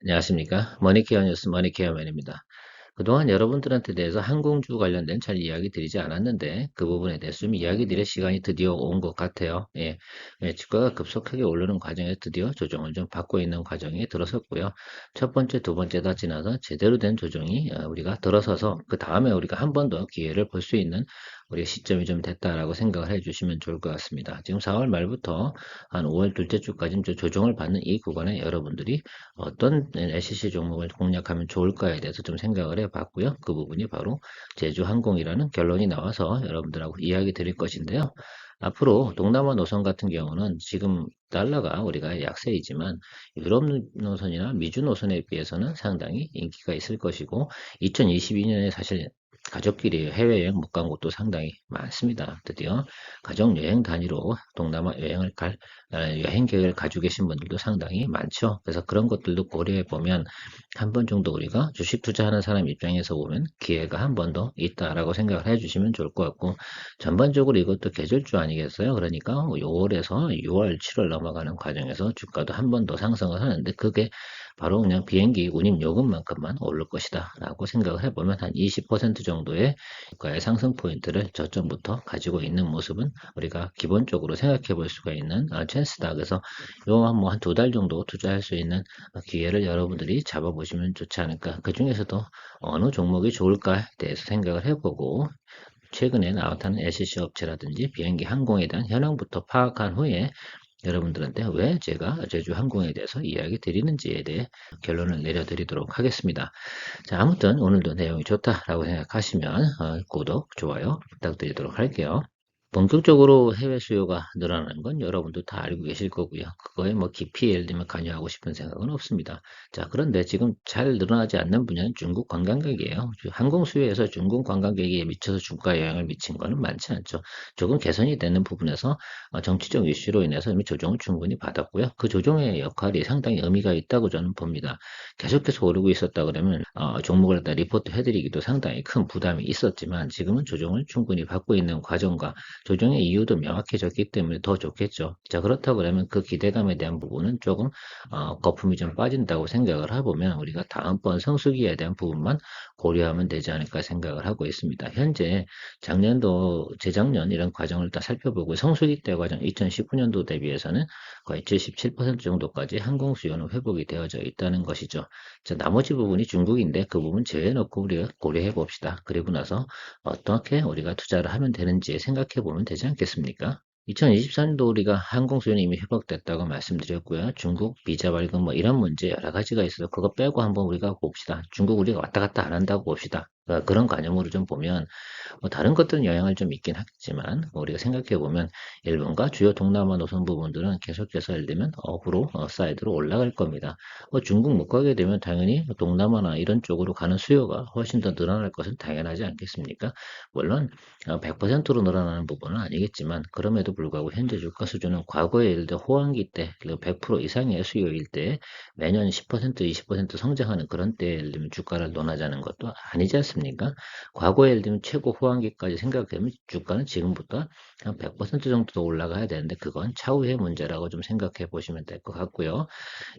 안녕하십니까. 머니케어 뉴스 머니케어맨입니다. 그동안 여러분들한테 대해서 항공주 관련된 잘 이야기 드리지 않았는데 그 부분에 대해서 좀 이야기 드릴 시간이 드디어 온 것 같아요. 주가가 급속하게 오르는 과정에 드디어 조정을 좀 받고 있는 과정에 들어섰고요. 첫 번째, 두 번째 다 지나서 제대로 된 조정이 우리가 들어서서 그 다음에 우리가 한 번 더 기회를 볼 수 있는 우리 시점이 좀 됐다라고 생각을 해주시면 좋을 것 같습니다. 지금 4월 말부터 한 5월 둘째 주까지 조정을 받는 이 구간에 여러분들이 어떤 SC 종목을 공략하면 좋을까에 대해서 좀 생각을 해봤고요. 그 부분이 바로 제주항공이라는 결론이 나와서 여러분들하고 이야기 드릴 것인데요. 앞으로 동남아 노선 같은 경우는 지금 달러가 우리가 약세이지만 유럽 노선이나 미주 노선에 비해서는 상당히 인기가 있을 것이고 2022년에 사실 가족끼리 해외여행 못 간 곳도 상당히 많습니다. 드디어 가족여행 단위로 동남아 여행을 갈 여행 계획을 가지고 계신 분들도 상당히 많죠. 그래서 그런 것들도 고려해 보면 한 번 정도 우리가 주식 투자하는 사람 입장에서 보면 기회가 한 번 더 있다라고 생각을 해 주시면 좋을 것 같고 전반적으로 이것도 계절주 아니겠어요? 그러니까 5월에서 6월, 7월 넘어가는 과정에서 주가도 한 번 더 상승을 하는데 그게 바로 그냥 비행기 운임 요금만큼만 오를 것이다 라고 생각을 해보면 한 20% 정도의 주가의 상승 포인트를 저점부터 가지고 있는 모습은 우리가 기본적으로 생각해 볼 수가 있는 찬스다. 그래서 요 뭐 한 두 달 정도 투자할 수 있는 기회를 여러분들이 잡아보시면 좋지 않을까. 그 중에서도 어느 종목이 좋을까에 대해서 생각을 해보고 최근에 나타난 SC 업체라든지 비행기 항공에 대한 현황부터 파악한 후에 여러분들한테 왜 제가 제주 항공에 대해서 이야기 드리는지에 대해 결론을 내려드리도록 하겠습니다. 자, 아무튼 오늘도 내용이 좋다라고 생각하시면 구독, 좋아요 부탁드리도록 할게요. 본격적으로 해외 수요가 늘어나는 건 여러분도 다 알고 계실 거고요. 그거에 뭐 깊이 예를 들면 관여하고 싶은 생각은 없습니다. 자, 그런데 지금 잘 늘어나지 않는 분야는 중국 관광객이에요. 항공 수요에서 중국 관광객이 미쳐서 주가 영향을 미친 거는 많지 않죠. 조금 개선이 되는 부분에서 정치적 이슈로 인해서 이미 조정을 충분히 받았고요. 그 조정의 역할이 상당히 의미가 있다고 저는 봅니다. 계속해서 오르고 있었다 그러면 종목을 갖다 리포트 해드리기도 상당히 큰 부담이 있었지만 지금은 조정을 충분히 받고 있는 과정과 조정의 이유도 명확해졌기 때문에 더 좋겠죠. 자, 그렇다고 그러면 그 기대감에 대한 부분은 조금 거품이 좀 빠진다고 생각을 해보면 우리가 다음번 성수기에 대한 부분만 고려하면 되지 않을까 생각을 하고 있습니다. 현재 작년도 재작년 이런 과정을 다 살펴보고 성수기 때 과정 2019년도 대비해서는 거의 77% 정도까지 항공 수요는 회복이 되어져 있다는 것이죠. 자, 나머지 부분이 중국인데 그 부분 제외놓고 우리가 고려해 봅시다. 그리고 나서 어떻게 우리가 투자를 하면 되는지 생각해 보면 되지 않겠습니까? 2024년도 우리가 항공 수요는 이미 회복됐다고 말씀드렸고요. 중국 비자 발급 뭐 이런 문제 여러 가지가 있어서 그거 빼고 한번 우리가 봅시다. 중국 우리가 왔다 갔다 안 한다고 봅시다. 그런 관념으로 좀 보면 뭐 다른 것들은 영향을 좀 있긴 하겠지만 우리가 생각해 보면 일본과 주요 동남아 노선 부분들은 계속해서 예를 들면 업으로 사이드로 올라갈 겁니다. 중국 못 가게 되면 당연히 동남아나 이런 쪽으로 가는 수요가 훨씬 더 늘어날 것은 당연하지 않겠습니까? 물론 100%로 늘어나는 부분은 아니겠지만 그럼에도 불구하고 현재 주가 수준은 과거에 예를 들어 호황기 때 100% 이상의 수요일 때 매년 10% 20% 성장하는 그런 때에 예를 들면 주가를 논하자는 것도 아니지 않습니까? 과거에 예를 들면 최고 호황기까지 생각하면 주가는 지금부터 한 100% 정도 더 올라가야 되는데 그건 차후의 문제라고 좀 생각해 보시면 될 것 같고요.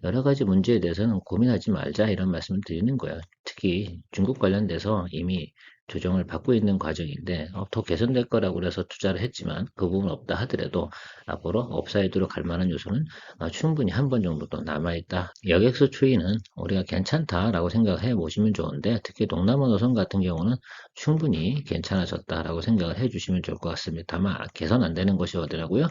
여러 가지 문제에 대해서는 고민하지 말자 이런 말씀을 드리는 거예요. 특히 중국 관련돼서 이미 조정을 받고 있는 과정인데 더 개선될 거라고 그래서 투자를 했지만 그 부분 없다 하더라도 앞으로 업사이드로 갈 만한 요소는 충분히 한 번 정도 또 남아있다. 여객수 추이는 우리가 괜찮다라고 생각을 해 보시면 좋은데 특히 동남아 노선 같은 경우는 충분히 괜찮아졌다라고 생각을 해 주시면 좋을 것 같습니다. 다만 개선 안 되는 것이 어디라고요?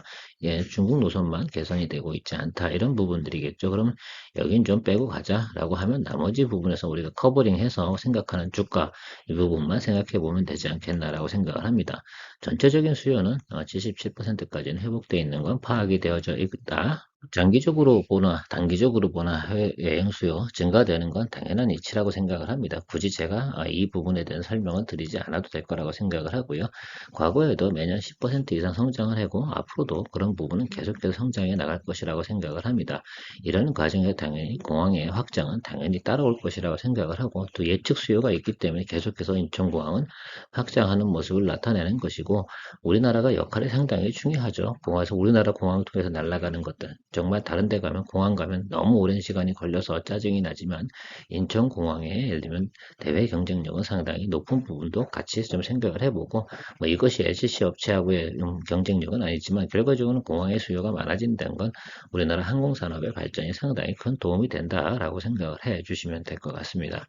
중국 노선만 개선이 되고 있지 않다 이런 부분들이겠죠. 그러면 여긴 좀 빼고 가자라고 하면 나머지 부분에서 우리가 커버링해서 생각하는 주가 이 부분만 생각해 보면 되지 않겠나라고 생각을 합니다. 전체적인 수요는 77%까지는 회복되어 있는 건 파악이 되어져 있다. 장기적으로 보나 단기적으로 보나 해외 여행 수요 증가되는 건 당연한 이치라고 생각을 합니다. 굳이 제가 이 부분에 대한 설명은 드리지 않아도 될 거라고 생각을 하고요. 과거에도 매년 10% 이상 성장을 하고 앞으로도 그런 부분은 계속해서 성장해 나갈 것이라고 생각을 합니다. 이런 과정에 당연히 공항의 확장은 당연히 따라올 것이라고 생각을 하고 또 예측 수요가 있기 때문에 계속해서 인천공항은 확장하는 모습을 나타내는 것이고 가지고 우리나라가 역할이 상당히 중요하죠. 공항에서 우리나라 공항을 통해서 날아가는 것들 정말 다른 데 가면 공항 가면 너무 오랜 시간이 걸려서 짜증이 나지만 인천공항에 예를 들면 대외 경쟁력은 상당히 높은 부분도 같이 좀 생각을 해보고 뭐 이것이 LCC 업체하고의 경쟁력은 아니지만 결과적으로는 공항의 수요가 많아진다는 건 우리나라 항공산업의 발전이 상당히 큰 도움이 된다라고 생각을 해 주시면 될 것 같습니다.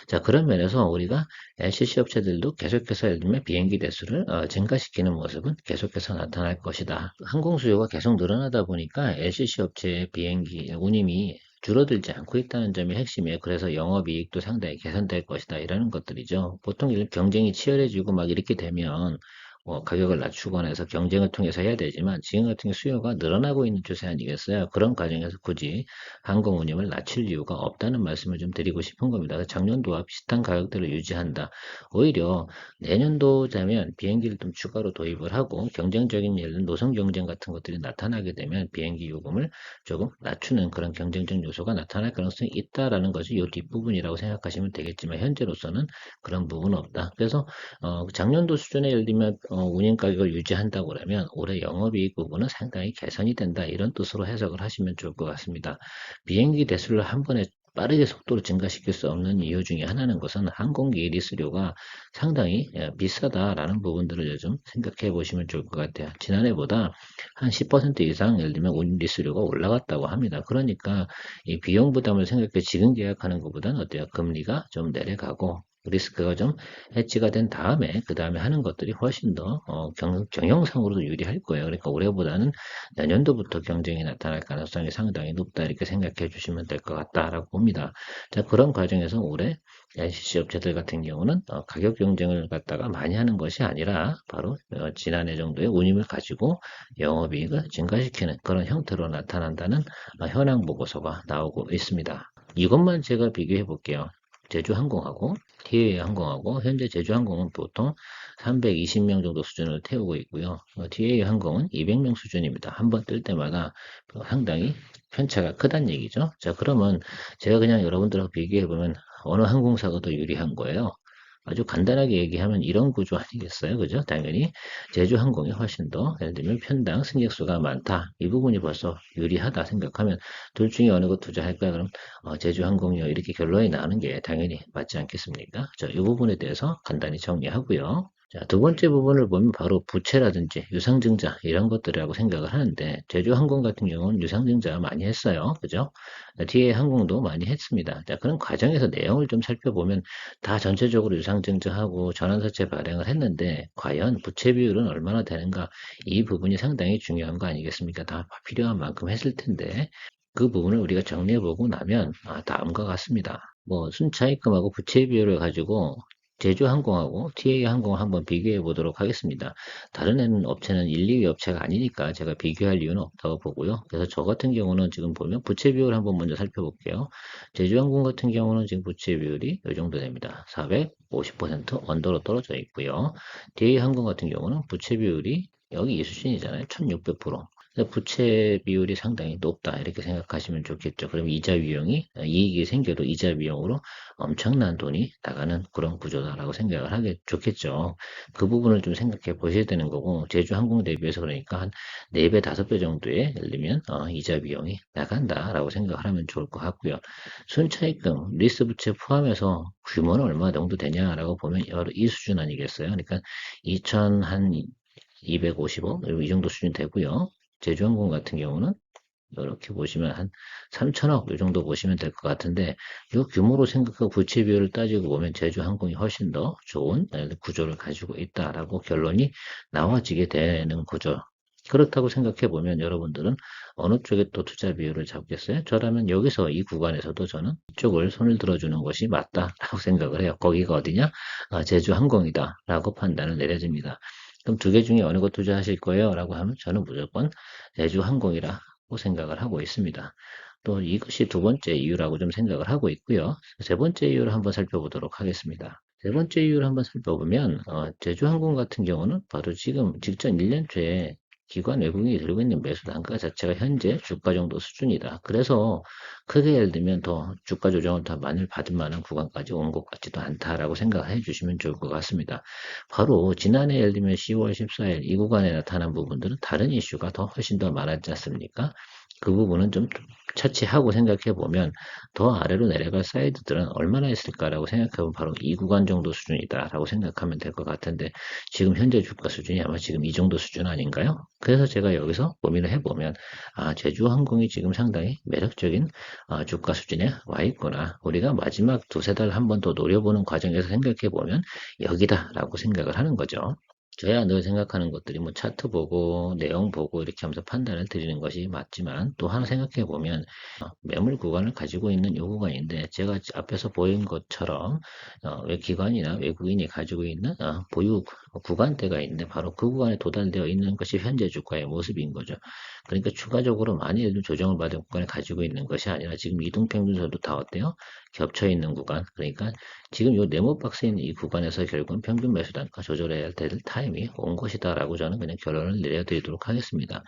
자, 그런 면에서 우리가 LCC 업체들도 계속해서 예를 들면 비행기 대수를 증가시키는 모습은 계속해서 나타날 것이다. 항공 수요가 계속 늘어나다 보니까 LCC 업체의 비행기 운임이 줄어들지 않고 있다는 점이 핵심이에요. 그래서 영업이익도 상당히 개선될 것이다. 이라는 것들이죠. 보통 경쟁이 치열해지고 막 이렇게 되면 가격을 낮추거나 해서 경쟁을 통해서 해야 되지만 지금 같은 경우 수요가 늘어나고 있는 추세 아니겠어요? 그런 과정에서 굳이 항공 운임을 낮출 이유가 없다는 말씀을 좀 드리고 싶은 겁니다. 작년도와 비슷한 가격대를 유지한다. 오히려 내년도 되면 비행기를 좀 추가로 도입을 하고 경쟁적인 예를 들면 노선 경쟁 같은 것들이 나타나게 되면 비행기 요금을 조금 낮추는 그런 경쟁적 요소가 나타날 가능성이 있다라는 것이 이 뒷부분이라고 생각하시면 되겠지만 현재로서는 그런 부분은 없다. 그래서 작년도 수준의 예를 들면 운임 가격을 유지한다고 그러면 올해 영업이익 부분은 상당히 개선이 된다 이런 뜻으로 해석을 하시면 좋을 것 같습니다. 비행기 대수를 한 번에 빠르게 속도를 증가시킬 수 없는 이유 중에 하나는 것은 항공기 리스료가 상당히 비싸다라는 부분들을 좀 생각해 보시면 좋을 것 같아요. 지난해보다 한 10% 이상 예를 들면 운임 리스료가 올라갔다고 합니다. 그러니까 이 비용 부담을 생각해 지금 계약하는 것보다는 어때요? 금리가 좀 내려가고 리스크가 좀 해지가 된 다음에 그 다음에 하는 것들이 훨씬 더 경영상으로도 유리할 거예요. 그러니까 올해보다는 내년도부터 경쟁이 나타날 가능성이 상당히 높다 이렇게 생각해 주시면 될 것 같다라고 봅니다. 자, 그런 과정에서 올해 LCC 업체들 같은 경우는 가격 경쟁을 갖다가 많이 하는 것이 아니라 바로 지난해 정도의 운임을 가지고 영업이익을 증가시키는 그런 형태로 나타난다는 현황 보고서가 나오고 있습니다. 이것만 제가 비교해 볼게요. 제주항공하고 TA항공하고 현재 제주항공은 보통 320명 정도 수준을 태우고 있고요. TA항공은 200명 수준입니다. 한번 뜰 때마다 상당히 편차가 크다는 얘기죠. 자, 그러면 제가 그냥 여러분들하고 비교해 보면 어느 항공사가 더 유리한 거예요? 아주 간단하게 얘기하면 이런 구조 아니겠어요? 그죠? 당연히 제주항공이 훨씬 더 예를 들면 편당 승객 수가 많다. 이 부분이 벌써 유리하다 생각하면 둘 중에 어느 거 투자할까요? 그럼 제주항공이요. 이렇게 결론이 나는 게 당연히 맞지 않겠습니까? 자, 이 부분에 대해서 간단히 정리하고요. 자, 두 번째 부분을 보면 바로 부채라든지 유상증자 이런 것들이라고 생각을 하는데 제주항공 같은 경우는 유상증자 많이 했어요. 그죠? 뒤에 항공도 많이 했습니다. 자, 그런 과정에서 내용을 좀 살펴보면 다 전체적으로 유상증자하고 전환사채 발행을 했는데 과연 부채 비율은 얼마나 되는가 이 부분이 상당히 중요한 거 아니겠습니까? 다 필요한 만큼 했을 텐데 그 부분을 우리가 정리해보고 나면 다음과 같습니다. 뭐 순차입금하고 부채 비율을 가지고 제주항공하고 TA항공을 한번 비교해 보도록 하겠습니다. 다른 업체는 1, 2위 업체가 아니니까 제가 비교할 이유는 없다고 보고요. 그래서 저 같은 경우는 지금 보면 부채 비율 한번 먼저 살펴볼게요. 제주항공 같은 경우는 지금 부채 비율이 이 정도 됩니다. 450% 언더로 떨어져 있고요. TA항공 같은 경우는 부채 비율이 여기 이 수준이잖아요. 1600%. 부채 비율이 상당히 높다 이렇게 생각하시면 좋겠죠. 그럼 이자 비용이 이익이 생겨도 이자 비용으로 엄청난 돈이 나가는 그런 구조다라고 생각을 하게 좋겠죠. 그 부분을 좀 생각해 보셔야 되는 거고 제주항공 대비해서 그러니까 한 4배, 5배 정도의 예를 들면 이자 비용이 나간다라고 생각을 하면 좋을 것 같고요. 순차입금, 리스 부채 포함해서 규모는 얼마 정도 되냐라고 보면 이 수준 아니겠어요? 그러니까 2천 한 250억 이 정도 수준 되고요. 제주항공 같은 경우는 이렇게 보시면 한 3천억 이 정도 보시면 될 것 같은데 이 규모로 생각하고 부채 비율을 따지고 보면 제주항공이 훨씬 더 좋은 구조를 가지고 있다라고 결론이 나와지게 되는 구조. 그렇다고 생각해 보면 여러분들은 어느 쪽에 또 투자 비율을 잡겠어요? 저라면 여기서 이 구간에서도 저는 이쪽을 손을 들어주는 것이 맞다라고 생각을 해요. 거기가 어디냐? 제주항공이다라고 판단을 내려집니다. 그럼 두 개 중에 어느 거 투자하실 거예요? 라고 하면 저는 무조건 제주항공이라고 생각을 하고 있습니다. 또 이것이 두 번째 이유라고 좀 생각을 하고 있고요. 세 번째 이유를 한번 살펴보도록 하겠습니다. 세 번째 이유를 한번 살펴보면 제주항공 같은 경우는 바로 지금 직전 1년 초에 기관 외국인이 들고 있는 매수 단가 자체가 현재 주가 정도 수준이다. 그래서 크게 예를 들면 더 주가 조정을 더 많이 받을 만한 구간까지 온 것 같지도 않다라고 생각해 주시면 좋을 것 같습니다. 바로 지난해 예를 들면 10월 14일 이 구간에 나타난 부분들은 다른 이슈가 더 훨씬 더 많았지 않습니까? 그 부분은 좀 차치하고 생각해 보면 더 아래로 내려갈 사이드들은 얼마나 있을까라고 생각해 보면 바로 이 구간 정도 수준이다라고 생각하면 될 것 같은데 지금 현재 주가 수준이 아마 지금 이 정도 수준 아닌가요? 그래서 제가 여기서 고민을 해보면 제주항공이 지금 상당히 매력적인 주가 수준에 와 있구나. 우리가 마지막 두세 달 한 번 더 노려보는 과정에서 생각해 보면 여기다라고 생각을 하는 거죠. 저야 늘 생각하는 것들이 뭐 차트 보고 내용 보고 이렇게 하면서 판단을 드리는 것이 맞지만 또 하나 생각해 보면 매물 구간을 가지고 있는 요 구간인데 제가 앞에서 보인 것처럼 기관이나 외국인이 가지고 있는 보유 구간대가 있는데 바로 그 구간에 도달되어 있는 것이 현재 주가의 모습인 거죠. 그러니까 추가적으로 많이 조정을 받은 구간을 가지고 있는 것이 아니라 지금 이동평균선도 다 어때요? 겹쳐 있는 구간. 그러니까 지금 요 네모 박스에 있는 이 구간에서 결국은 평균 매수 단가 조절해야 될 타임이 온 것이다라고 저는 그냥 결론을 내려드리도록 하겠습니다.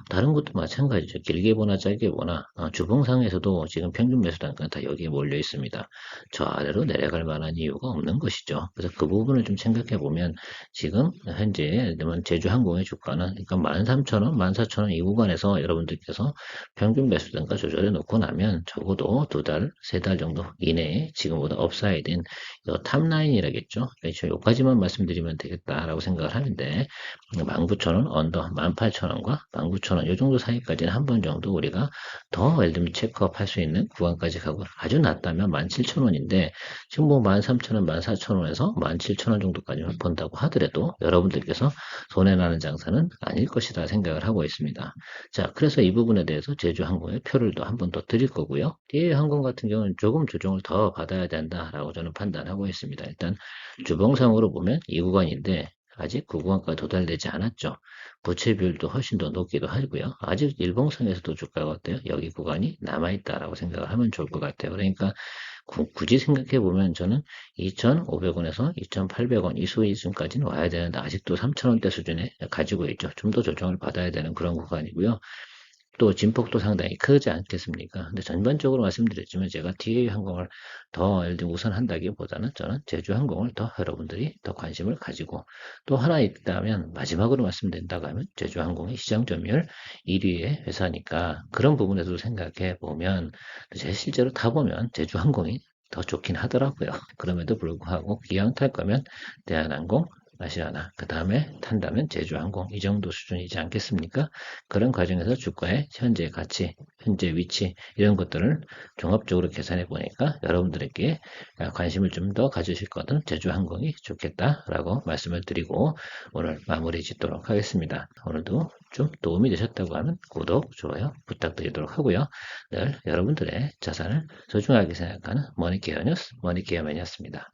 다른 것도 마찬가지죠. 길게 보나 짧게 보나 주봉상에서도 지금 평균 매수 단가는 다 여기에 몰려 있습니다. 저 아래로 내려갈 만한 이유가 없는 것이죠. 그래서 그 부분을 좀 생각해 보면 지금 현재 제주항공의 주가는 그러니까 13,000원, 14,000원 이 구간에서 여러분들께서 평균 매수 단가 조절해 놓고 나면 적어도 두 달, 세 달 정도 이내에 지금보다 업사이드인 이 탑라인이라겠죠. 그렇죠. 여기까지만 말씀드리면 되겠다라고 생각을 하는데 19,000원 언더 18,000원과 19,000원 이 정도 사이까지는 한 번 정도 우리가 더 예를 들면 체크업 할 수 있는 구간까지 가고 아주 낮다면 17,000원인데 지금 뭐 13,000원, 14,000원에서 17,000원 정도까지만 본다고 하더라도 여러분들께서 손해나는 장사는 아닐 것이다 생각을 하고 있습니다. 자, 그래서 이 부분에 대해서 제주항공의 표를 또 한 번 더 드릴 거고요. DA항공 같은 경우는 조금 조정을 더 받아야 된다라고 저는 판단하고 있습니다. 일단 주봉상으로 보면 이 구간인데 아직 그 구간까지 도달되지 않았죠. 부채 비율도 훨씬 더 높기도 하고요. 아직 일봉상에서도 주가가 어때요? 여기 구간이 남아있다라고 생각을 하면 좋을 것 같아요. 그러니까 굳이 생각해 보면 저는 2,500원에서 2,800원 이 수준까지는 와야 되는데 아직도 3,000원대 수준에 가지고 있죠. 좀 더 조정을 받아야 되는 그런 구간이고요. 또 진폭도 상당히 크지 않겠습니까? 근데 전반적으로 말씀드렸지만 제가 DA항공을 더 예를 들면 우선한다기보다는 저는 제주항공을 더 여러분들이 더 관심을 가지고 또 하나 있다면 마지막으로 말씀드린다고 하면 제주항공의 시장 점유율 1위의 회사니까 그런 부분에서 생각해 보면 제가 실제로 타보면 제주항공이 더 좋긴 하더라고요. 그럼에도 불구하고 기왕 탈 거면 대한항공, 아시아나, 그 다음에 탄다면 제주항공 이 정도 수준이지 않겠습니까? 그런 과정에서 주가의 현재 가치, 현재 위치 이런 것들을 종합적으로 계산해 보니까 여러분들에게 관심을 좀 더 가지실 거는 제주항공이 좋겠다라고 말씀을 드리고 오늘 마무리 짓도록 하겠습니다. 오늘도 좀 도움이 되셨다고 하면 구독, 좋아요 부탁드리도록 하고요. 늘 여러분들의 자산을 소중하게 생각하는 머니케어 뉴스 머니케어맨이었습니다.